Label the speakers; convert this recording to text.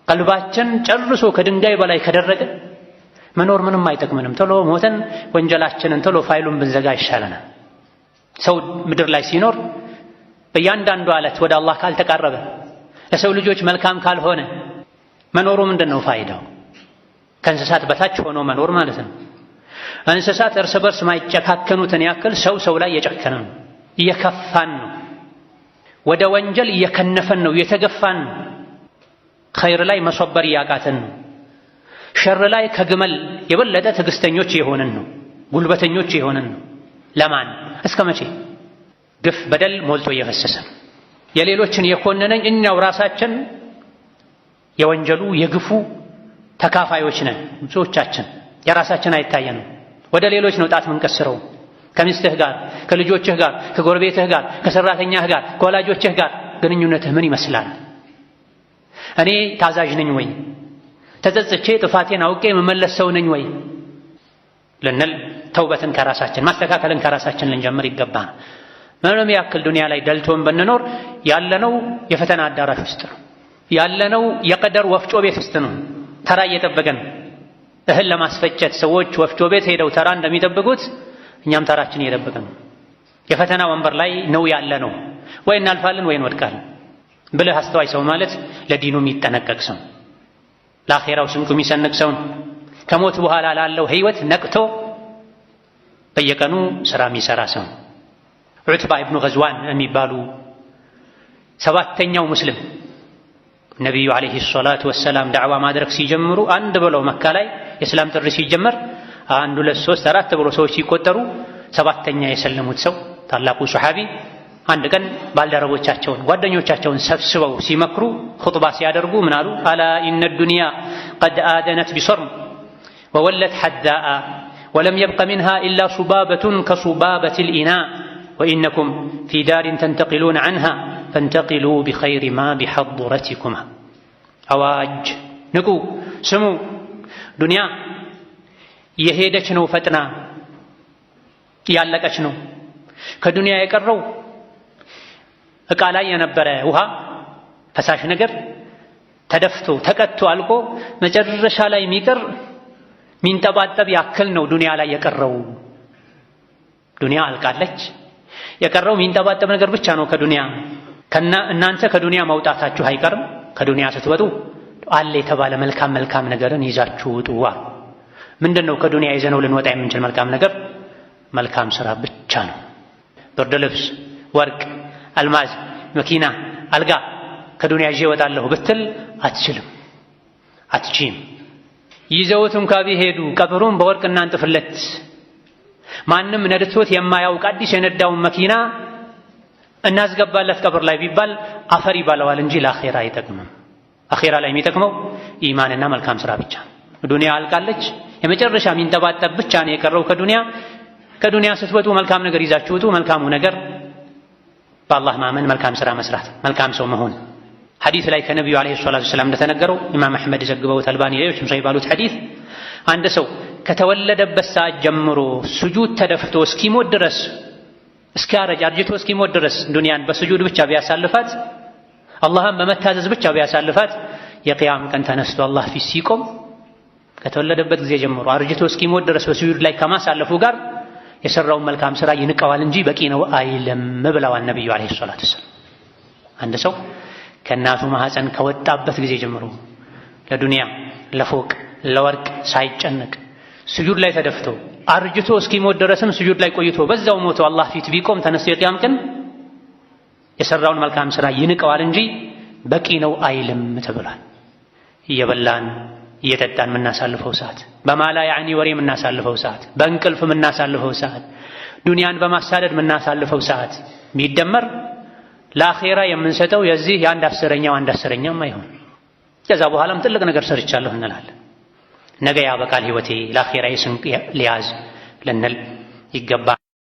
Speaker 1: ቀልባችን ጨርሶ ከድንጋይ በላይ ከደረቀ መኖር ምንም አይጠቅምንም። ቶሎ ሞተን ወንጀላችንን ቶሎ ፋይሉን ብንዘጋ ይሻለናል። ሰው ምድር ላይ ሲኖር በእያንዳንዱ ዕለት ወደ አላህ ካልተቃረበ ለሰው ልጆች መልካም ካልሆነ መኖሩ ምንድነው ፋይዳው? ከእንስሳት በታች ሆኖ መኖር ማለት ነው። እንስሳት እርስ በርስ ማይጨካከኑትን ያክል ሰው ላይ እየጨከነ ነው፣ እየከፋን ነው፣ ወደ ወንጀል እየከነፈን ነው፣ እየተገፋን ነው። ኸይር ላይ መሶበር እያቃተን ነው። ሸር ላይ ከግመል የበለጠ ትዕግስተኞች የሆንን ነው፣ ጉልበተኞች የሆንን ነው። ለማን እስከ መቼ? ግፍ በደል ሞልቶ እየፈሰሰ የሌሎችን የኮነነኝ እኛው ራሳችን የወንጀሉ የግፉ ተካፋዮች ነን። ብዙዎቻችን የራሳችን አይታየንም። ወደ ሌሎች ነው ጣት ምንቀስረው። ከሚስትህ ጋር፣ ከልጆችህ ጋር፣ ከጎረቤትህ ጋር፣ ከሰራተኛህ ጋር፣ ከወላጆችህ ጋር ግንኙነትህ ምን ይመስላል? እኔ ታዛዥ ነኝ ወይ? ተጸጽቼ ጥፋቴን አውቄ መመለስ ሰው ነኝ ወይ ልንል ተውበትን ከራሳችን ማስተካከልን ከራሳችን ልንጀምር ይገባል። ምንም ያክል ዱንያ ላይ ደልቶን ብንኖር ያለነው የፈተና አዳራሽ ውስጥ ነው። ያለነው የቀደር ወፍጮ ቤት ውስጥ ነው። ተራ እየጠበቀን እህል ለማስፈጨት ሰዎች ወፍጮ ቤት ሄደው ተራ እንደሚጠብቁት እኛም ተራችን እየጠበቅን ነው። የፈተና ወንበር ላይ ነው ያለነው። ወይ እናልፋለን ወይ እንወድቃለን። ብልህ አስተዋይ ሰው ማለት ለዲኑ የሚጠነቀቅ ሰው፣ ለአኼራው ስንቁ የሚሰንቅ ሰው፣ ከሞት በኋላ ላለው ህይወት ነቅቶ በየቀኑ ስራ የሚሰራ ሰው። ዑትባ ኢብኑ ገዝዋን የሚባሉ ሰባተኛው ሙስሊም ነቢዩ ዓለይሂ ሰላቱ ወሰላም ዳዕዋ ማድረግ ሲጀምሩ አንድ ብለው መካ ላይ የእስላም ጥሪ ሲጀመር 1 2 3 4 ብሎ ሰዎች ሲቆጠሩ ሰባተኛ የሰለሙት ሰው ታላቁ ሱሐቢ አንድ ቀን ባልደረቦቻቸውን ጓደኞቻቸውን ሰብስበው ሲመክሩ ኹጥባ ሲያደርጉ ምን አሉ? አላ ኢነ ዱንያ ቀድ አደነት ቢሰርም ወወለት ሐዳአ ወለም የብቀ ሚንሃ ኢላ ሱባበቱን ከሱባበት ልኢና ወኢነኩም ፊ ዳሪን ተንተቂሉን ዐንሃ ፈንተቂሉ ቢኸይሪ ማ ቢሐضረቲኩማ። አዋጅ ንቁ፣ ስሙ። ዱንያ የሄደች ነው፣ ፈጥና ያለቀች ነው። ከዱንያ የቀረው ዕቃ ላይ የነበረ ውሃ ፈሳሽ ነገር ተደፍቶ ተቀጥቶ አልቆ መጨረሻ ላይ የሚቀር ሚንጠባጠብ ያክል ነው ዱንያ ላይ የቀረው። ዱንያ አልቃለች። የቀረው ሚንጠባጠብ ነገር ብቻ ነው ከዱንያ። እናንተ ከዱንያ መውጣታችሁ አይቀርም። ከዱንያ ስትወጡ አለ የተባለ መልካም ነገርን ይዛችሁ ውጡ። ምንድነው ከዱንያ ይዘነው ልንወጣ የምንችል መልካም ነገር? መልካም ስራ ብቻ ነው። ብርድ ልብስ፣ ወርቅ፣ አልማዝ፣ መኪና፣ አልጋ ከዱንያ ይዤ እወጣለሁ ብትል አትችልም፣ አትችይም። ይዘውት እንኳ ቢሄዱ ቀብሩን በወርቅ እናንጥፍለት። ማንም ነድቶት የማያውቅ አዲስ የነዳውን መኪና እናስገባለት ቀብር ላይ ቢባል አፈር ይባለዋል እንጂ ለአኼራ አይጠቅምም። አኼራ ላይ የሚጠቅመው ኢማንና መልካም ስራ ብቻ። ዱንያ አልቃለች። የመጨረሻ ሚንጠባጠብ ብቻ ነው የቀረው ከዱንያ። ከዱንያ ስትወጡ መልካም ነገር ይዛችሁ ውጡ። መልካሙ ነገር በአላህ ማመን፣ መልካም ስራ መስራት፣ መልካም ሰው መሆን። ሐዲስ ላይ ከነቢዩ ዓለይሂ ሰላቱ ወሰላም እንደተነገረው ኢማም አሕመድ ዘግበውት፣ አልባኒ ሌሎችም ሰው ባሉት ሐዲስ አንድ ሰው ከተወለደበት ሰዓት ጀምሮ ስጁድ ተደፍቶ እስኪሞት ድረስ እስኪያረጅ አርጅቶ እስኪሞት ድረስ ዱንያን በስጁድ ብቻ ቢያሳልፋት፣ አላህን በመታዘዝ ብቻ ቢያሳልፋት የቅያም ቀን ተነስቶ አላህ ፊት ሲቆም ከተወለደበት ጊዜ ጀምሮ አርጅቶ እስኪሞት ድረስ በስጁድ ላይ ከማሳለፉ ጋር የሰራውን መልካም ስራ ይንቀዋል እንጂ በቂ ነው አይልም ብለዋል ነቢዩ ዓለይሂ ሰላቱ ወሰላም። አንድ ሰው ከእናቱ ማህፀን ከወጣበት ጊዜ ጀምሮ ለዱንያ ለፎቅ ለወርቅ ሳይጨነቅ ስጁድ ላይ ተደፍቶ አርጅቶ እስኪሞት ድረስም ስጁድ ላይ ቆይቶ በዛው ሞቶ አላህ ፊት ቢቆም ተነስቶ የቅያም ቀን የሰራውን መልካም ስራ ይንቀዋል እንጂ በቂ ነው አይልም ተብሏል። እየበላን እየጠጣን የምናሳልፈው ሰዓት፣ በማላ ያዕኒ ወሬ የምናሳልፈው ሰዓት፣ በእንቅልፍ የምናሳልፈው ሰዓት፣ ዱንያን በማሳደድ የምናሳልፈው ሰዓት ቢደመር ለአኼራ የምንሰጠው የዚህ የአንድ አስረኛም አይሆን። ከዛ በኋላም ትልቅ ነገር ሰርቻለሁ እንላለን። ነገ ያበቃል ህይወቴ ለአኼራ ስንቅ ሊያዝ ልንል ይገባል።